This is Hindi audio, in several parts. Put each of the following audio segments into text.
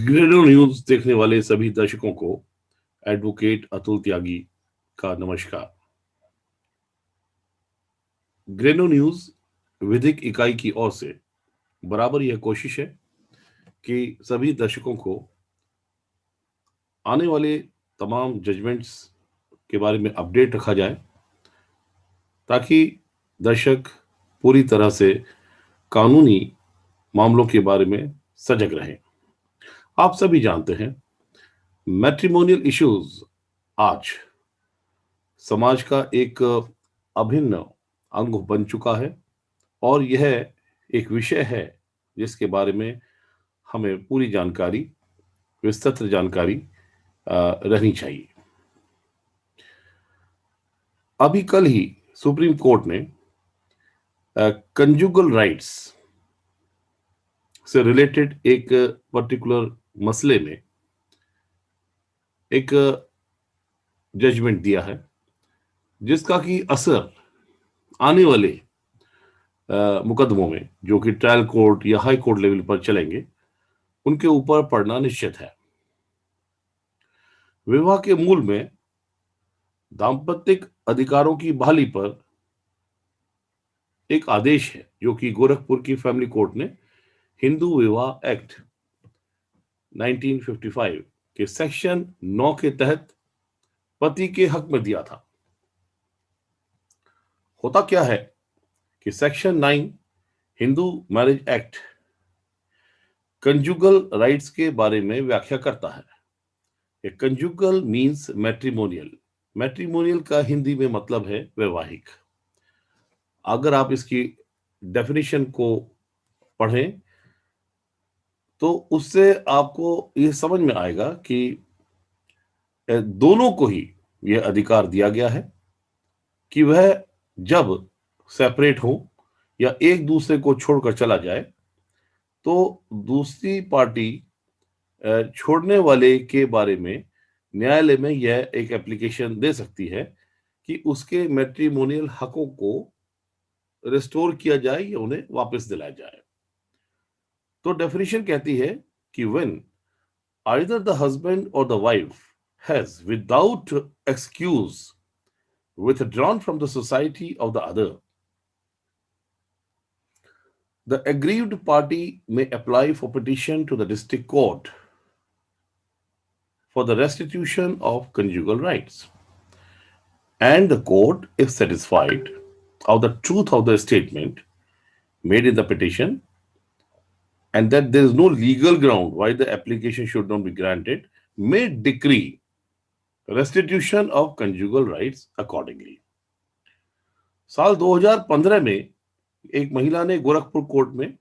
ग्रेडो न्यूज देखने वाले सभी दर्शकों को एडवोकेट अतुल त्यागी का नमस्कार। ग्रेनो न्यूज विधिक इकाई की ओर से बराबर यह कोशिश है कि सभी दर्शकों को आने वाले तमाम जजमेंट्स के बारे में अपडेट रखा जाए, ताकि दर्शक पूरी तरह से कानूनी मामलों के बारे में सजग रहें। आप सभी जानते हैं, मैट्रिमोनियल इश्यूज आज समाज का एक अभिन्न अंग बन चुका है और यह एक विषय है जिसके बारे में हमें पूरी जानकारी, विस्तृत जानकारी रहनी चाहिए। अभी कल ही सुप्रीम कोर्ट ने कंजुगल राइट्स से रिलेटेड एक पर्टिकुलर मसले में एक जजमेंट दिया है, जिसका कि असर आने वाले मुकदमों में, जो कि ट्रायल कोर्ट या हाई कोर्ट लेवल पर चलेंगे, उनके ऊपर पड़ना निश्चित है। विवाह के मूल में दाम्पत्यिक अधिकारों की बहाली पर एक आदेश है, जो कि गोरखपुर की फैमिली कोर्ट ने हिंदू विवाह एक्ट 1955 के सेक्शन 9 के तहत पति के हक में दिया था। होता क्या है कि section 9 Hindu marriage act conjugal rights के बारे में व्याख्या करता है। Conjugal means matrimonial. मैट्रिमोनियल का हिंदी में मतलब है वैवाहिक। अगर आप इसकी डेफिनेशन को पढ़ें तो उससे आपको यह समझ में आएगा कि दोनों को ही यह अधिकार दिया गया है कि वह जब सेपरेट हो या एक दूसरे को छोड़कर चला जाए, तो दूसरी पार्टी छोड़ने वाले के बारे में न्यायालय में यह एक एप्लीकेशन दे सकती है कि उसके मैट्रिमोनियल हकों को रिस्टोर किया जाए या उन्हें वापस दिलाया जाए। तो डेफिनेशन कहती है कि व्हेन आइदर द हस्बैंड और the wife has without excuse withdrawn from the society of the other, the aggrieved party may apply for petition to the district court for the restitution of conjugal rights, and the court, if satisfied of the truth of the statement made in the petition and that there is no legal ground why the application should not be granted, may decree restitution of conjugal rights accordingly. साल 2015 में एक महिला ने गोरखपुर कोर्ट में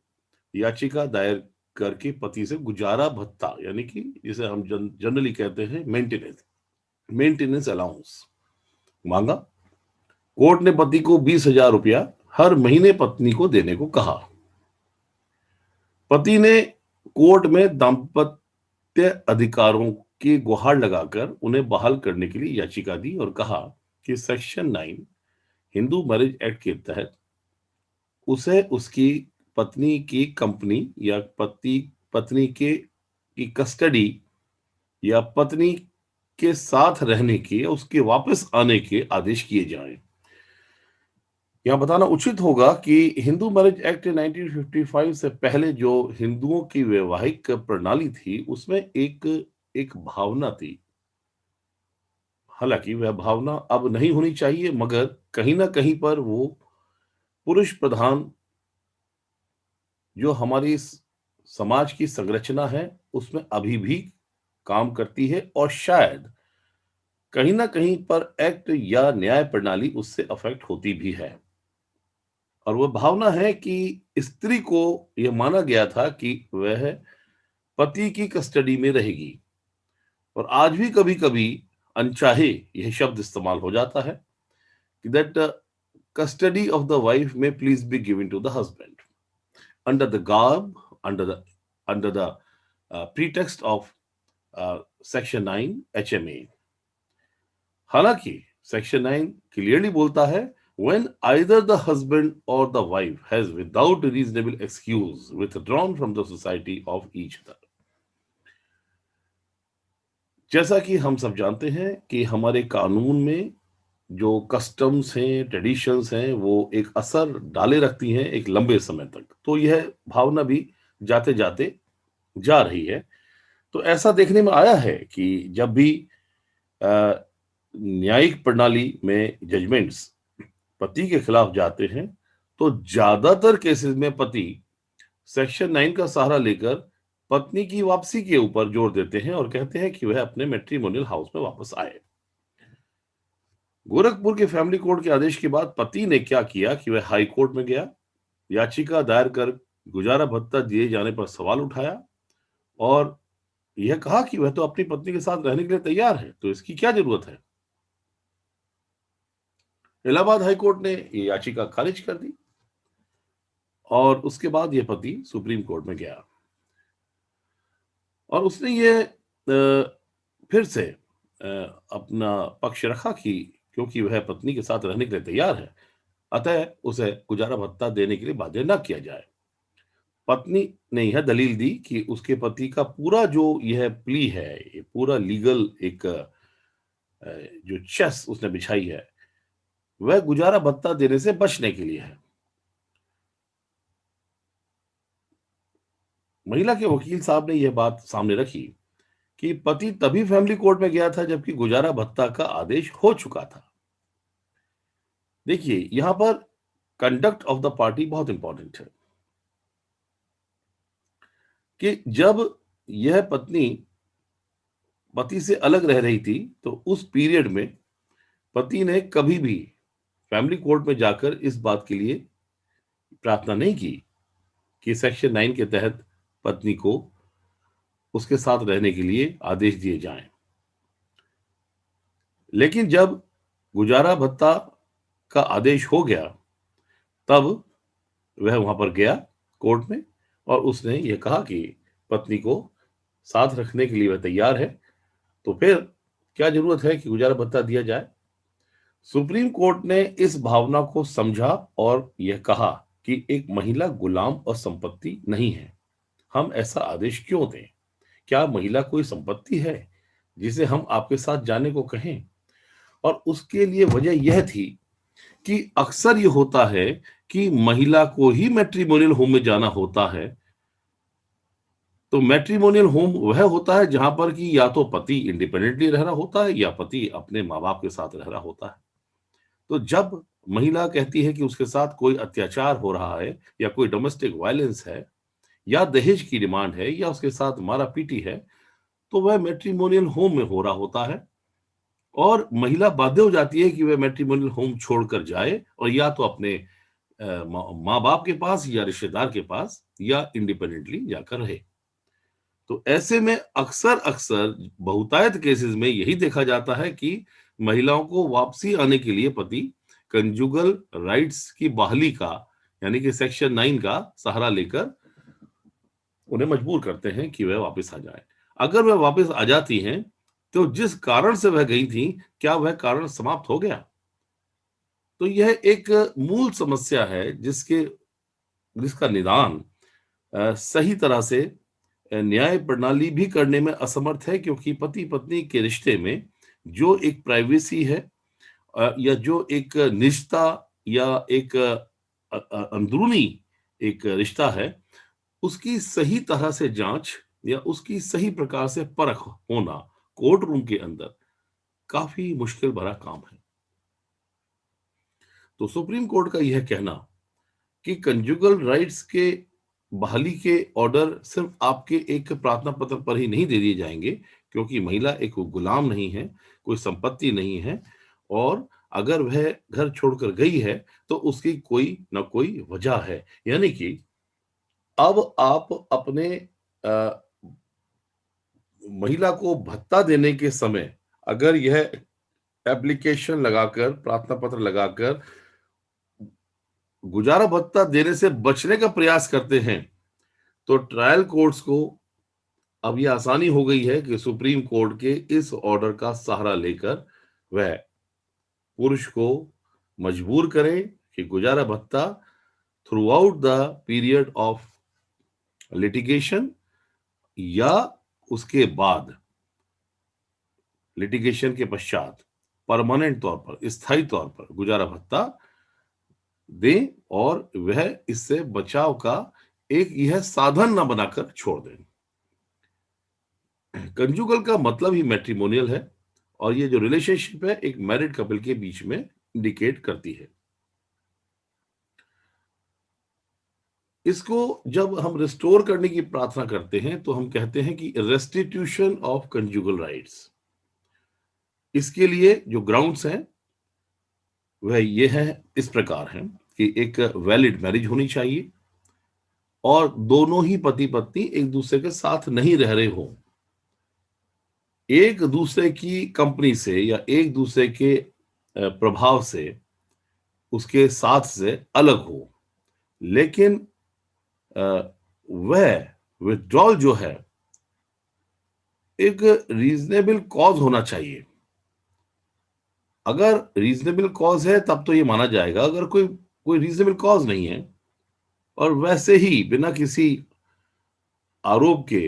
याचिका दायर करके पति से गुजारा भत्ता, यानी कि जिसे हम जनरली कहते हैं मेंटेनेंस अलाउंस, मांगा। कोर्ट ने पति को 20,000 रुपया हर महीने पत्नी को देने को कहा। पति ने कोर्ट में दाम्पत्य अधिकारों की गुहार लगाकर उन्हें बहाल करने के लिए याचिका दी और कहा कि सेक्शन 9 हिंदू मैरिज एक्ट के तहत उसे उसकी पत्नी की कंपनी या पत्नी की कस्टडी या पत्नी के साथ रहने के या उसके वापस आने के आदेश किए जाएं। यहां बताना उचित होगा कि हिंदू मैरिज एक्ट 1955 से पहले जो हिंदुओं की वैवाहिक प्रणाली थी, उसमें एक भावना थी। हालांकि वह भावना अब नहीं होनी चाहिए, मगर कहीं ना कहीं पर वो पुरुष प्रधान जो हमारी समाज की संरचना है उसमें अभी भी काम करती है और शायद कहीं ना कहीं पर एक्ट या न्याय प्रणाली उससे अफेक्ट होती भी है। और वह भावना है कि स्त्री को यह माना गया था कि वह पति की कस्टडी में रहेगी, और आज भी कभी कभी अनचाहे यह शब्द इस्तेमाल हो जाता है कि that custody of the wife may please be given to the husband under the garb, under the pretext of section 9 HMA। हालांकि सेक्शन 9 क्लियरली बोलता है when either the husband or the wife has without reasonable excuse withdrawn from the society of each other। जैसा कि हम सब जानते हैं कि हमारे कानून में जो कस्टम्स हैं, ट्रेडिशंस हैं, वो एक असर डाले रखती हैं एक लंबे समय तक। तो यह भावना भी जाते-जाते जा रही है। तो ऐसा देखने में आया है कि जब भी अ, न्यायिक प्रणाली में जजमेंट्स पति के खिलाफ जाते हैं, तो ज़्यादातर केसेज़ में पति सेक्शन 9 का सहारा लेकर पत्नी की वापसी के ऊपर जोर देते हैं और कहते हैं कि वह अपने मैट्रिमोनियल हाउस में वापस आए। गोरखपुर के फैमिली कोर्ट के आदेश के बाद पति ने क्या किया कि वह हाई कोर्ट में गया, याचिका दायर कर गुजारा भत्ता दिए जाने पर सवाल उठाया और यह कहा कि वह तो अपनी पत्नी के साथ रहने के लिए तैयार है, तो इसकी क्या जरूरत है। इलाहाबाद हाई कोर्ट ने ये याचिका खारिज कर दी और उसके बाद यह पति सुप्रीम कोर्ट में गया और उसने ये फिर से अपना पक्ष रखा कि क्योंकि वह पत्नी के साथ रहने के लिए तैयार है, अतः उसे गुजारा भत्ता देने के लिए बाध्य न किया जाए। पत्नी ने यह दलील दी कि उसके पति का पूरा जो यह प्ली है, ये पूरा लीगल एक जो चेस उसने बिछाई है, वह गुजारा भत्ता देने से बचने के लिए है। महिला के वकील साहब ने यह बात सामने रखी कि पति तभी फैमिली कोर्ट में गया था जबकि गुजारा भत्ता का आदेश हो चुका था। देखिए, यहां पर कंडक्ट ऑफ द पार्टी बहुत इंपॉर्टेंट है कि जब यह पत्नी पति से अलग रह रही थी, तो उस पीरियड में पति ने कभी भी फैमिली कोर्ट में जाकर इस बात के लिए प्रार्थना नहीं की कि सेक्शन 9 के तहत पत्नी को उसके साथ रहने के लिए आदेश दिए जाएं। लेकिन जब गुजारा भत्ता का आदेश हो गया, तब वह वहां पर गया कोर्ट में और उसने यह कहा कि पत्नी को साथ रखने के लिए वह तैयार है, तो फिर क्या जरूरत है कि गुजारा भत्ता दिया जाए। सुप्रीम कोर्ट ने इस भावना को समझा और यह कहा कि एक महिला गुलाम और संपत्ति नहीं है, हम ऐसा आदेश क्यों दें। क्या महिला कोई संपत्ति है जिसे हम आपके साथ जाने को कहें। और उसके लिए वजह यह थी कि अक्सर ये होता है कि महिला को ही मैट्रिमोनियल होम में जाना होता है। तो मैट्रिमोनियल होम वह होता है जहां पर कि या तो पति इंडिपेंडेंटली रह रहा होता है या पति अपने माँ बाप के साथ रह रहा होता है। तो जब महिला कहती है कि उसके साथ कोई अत्याचार हो रहा है या कोई डोमेस्टिक वायलेंस है या दहेज की डिमांड है या उसके साथ मारा पीटी है, तो वह मैट्रिमोनियल होम में हो रहा होता है और महिला बाध्य हो जाती है कि वह मैट्रिमोनियल होम छोड़कर जाए और या तो अपने माँ बाप के पास या रिश्तेदार के पास या इंडिपेंडेंटली जाकर रहे। तो ऐसे में अक्सर अक्सर बहुतायत केसेस में यही देखा जाता है कि महिलाओं को वापसी आने के लिए पति कंजुगल राइट्स की बहाली का यानी कि सेक्शन 9 का सहारा लेकर उन्हें मजबूर करते हैं कि वह वापस आ जाए। अगर वह वापस आ जाती हैं, तो जिस कारण से वह गई थी, क्या वह कारण समाप्त हो गया? तो यह एक मूल समस्या है जिसका निदान सही तरह से न्याय प्रणाली भी करने में असमर्थ है क्योंकि पति-पत्नी के रिश्ते में जो एक प्राइवेसी है या जो एक निजता या एक अंदरूनी एक रिश्ता है, उसकी सही तरह से जांच या उसकी सही प्रकार से परख होना कोर्ट रूम के अंदर काफी मुश्किल भरा काम है। तो सुप्रीम कोर्ट का यह कहना कि कंजुगल राइट्स के बहाली के ऑर्डर सिर्फ आपके एक प्रार्थना पत्र पर ही नहीं दे दिए जाएंगे क्योंकि महिला एक गुलाम नहीं है, कोई संपत्ति नहीं है और अगर वह घर छोड़कर गई है तो उसकी कोई ना कोई वजह है। यानी कि अब आप अपने अ, महिला को भत्ता देने के समय अगर यह एप्लीकेशन लगाकर प्रार्थना पत्र लगाकर गुजारा भत्ता देने से बचने का प्रयास करते हैं, तो ट्रायल कोर्ट्स को अब ये आसानी हो गई है कि सुप्रीम कोर्ट के इस ऑर्डर का सहारा लेकर वह पुरुष को मजबूर करें कि गुजारा भत्ता through out the period of litigation या उसके बाद लिटिगेशन के पश्चात परमानेंट तौर पर, स्थायी तौर पर गुजारा भत्ता दें और वह इससे बचाव का एक यह साधन ना बनाकर छोड़ दें। कंजुगल का मतलब ही मैट्रिमोनियल है और ये जो रिलेशनशिप है एक मैरिड कपल के बीच में इंडिकेट करती है। इसको जब हम रिस्टोर करने की प्रार्थना करते हैं तो हम कहते हैं कि रेस्टिट्यूशन ऑफ कंजुगल राइट्स। इसके लिए जो ग्राउंड्स हैं वह ये है, इस प्रकार है कि एक वैलिड मैरिज होनी चाहिए और दोनों ही पति पत्नी एक दूसरे के साथ नहीं रह रहे हो, एक दूसरे की कंपनी से या एक दूसरे के प्रभाव से, उसके साथ से अलग हो, लेकिन वह विथड्रॉल जो है एक रीजनेबल कॉज होना चाहिए। अगर रीजनेबल कॉज है तब तो ये माना जाएगा। अगर कोई कोई रीजनेबल कॉज नहीं है और वैसे ही बिना किसी आरोप के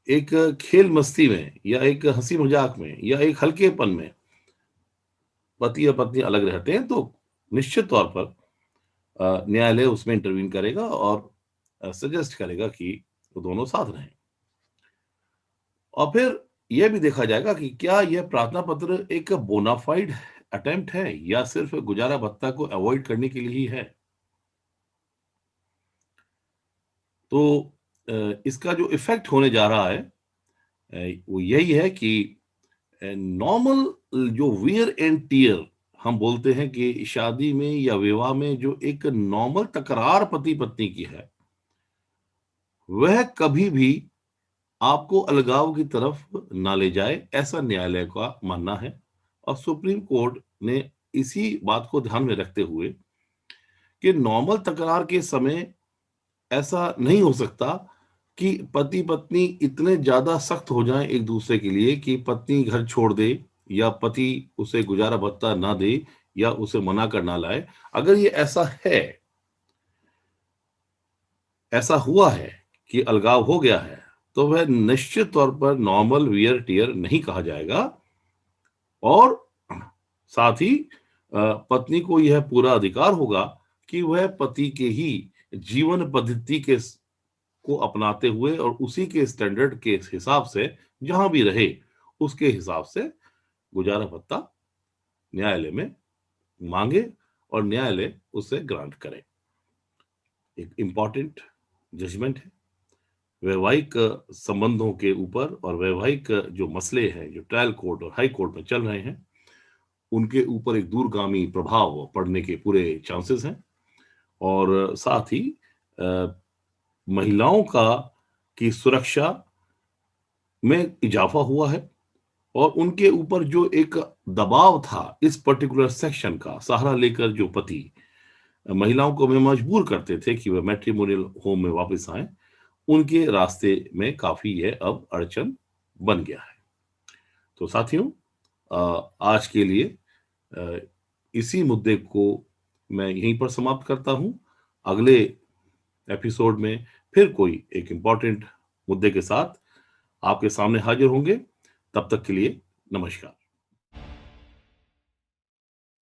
एक खेल मस्ती में या एक हंसी मजाक में या एक हल्केपन में पति या पत्नी अलग रहते हैं तो निश्चित तौर पर न्यायालय उसमें इंटरवीन करेगा और सजेस्ट करेगा कि वो दोनों साथ रहें। और फिर यह भी देखा जाएगा कि क्या यह प्रार्थना पत्र एक बोनाफाइड अटेम्प्ट है या सिर्फ गुजारा भत्ता को अवॉइड करने के लिए ही है। तो इसका जो इफेक्ट होने जा रहा है वो यही है कि नॉर्मल जो वियर एंड टियर हम बोलते हैं कि शादी में या विवाह में जो एक नॉर्मल तकरार पति पत्नी की है, वह कभी भी आपको अलगाव की तरफ ना ले जाए, ऐसा न्यायालय का मानना है। और सुप्रीम कोर्ट ने इसी बात को ध्यान में रखते हुए कि नॉर्मल तकरार के समय ऐसा नहीं हो सकता कि पति पत्नी इतने ज्यादा सख्त हो जाएं एक दूसरे के लिए कि पत्नी घर छोड़ दे या पति उसे गुजारा भत्ता ना दे या उसे मना कर ना लाए। अगर ये ऐसा है, ऐसा हुआ है कि अलगाव हो गया है, तो वह निश्चित तौर पर नॉर्मल वियर टियर नहीं कहा जाएगा। और साथ ही पत्नी को यह पूरा अधिकार होगा कि वह पति के ही जीवन पद्धति के को अपनाते हुए और उसी के स्टैंडर्ड के हिसाब से जहां भी रहे उसके हिसाब से गुजारा भत्ता न्यायालय में मांगे और न्यायालय उसे ग्रांट करे। एक इंपॉर्टेंट जजमेंट है वैवाहिक संबंधों के ऊपर और वैवाहिक जो मसले हैं जो ट्रायल कोर्ट और हाई कोर्ट में चल रहे हैं उनके ऊपर एक दूरगामी प्रभाव पड़ने के पूरे चांसेस हैं। और साथ ही महिलाओं का की सुरक्षा में इजाफा हुआ है और उनके ऊपर जो एक दबाव था इस पर्टिकुलर सेक्शन का सहारा लेकर जो पति महिलाओं को में मजबूर करते थे कि वह मैट्रिमोनियल होम में वापस आए, उनके रास्ते में काफी यह अब अड़चन बन गया है। तो साथियों, आज के लिए इसी मुद्दे को मैं यहीं पर समाप्त करता हूं। अगले एपिसोड में फिर कोई एक इंपॉर्टेंट मुद्दे के साथ आपके सामने हाजिर होंगे। तब तक के लिए नमस्कार।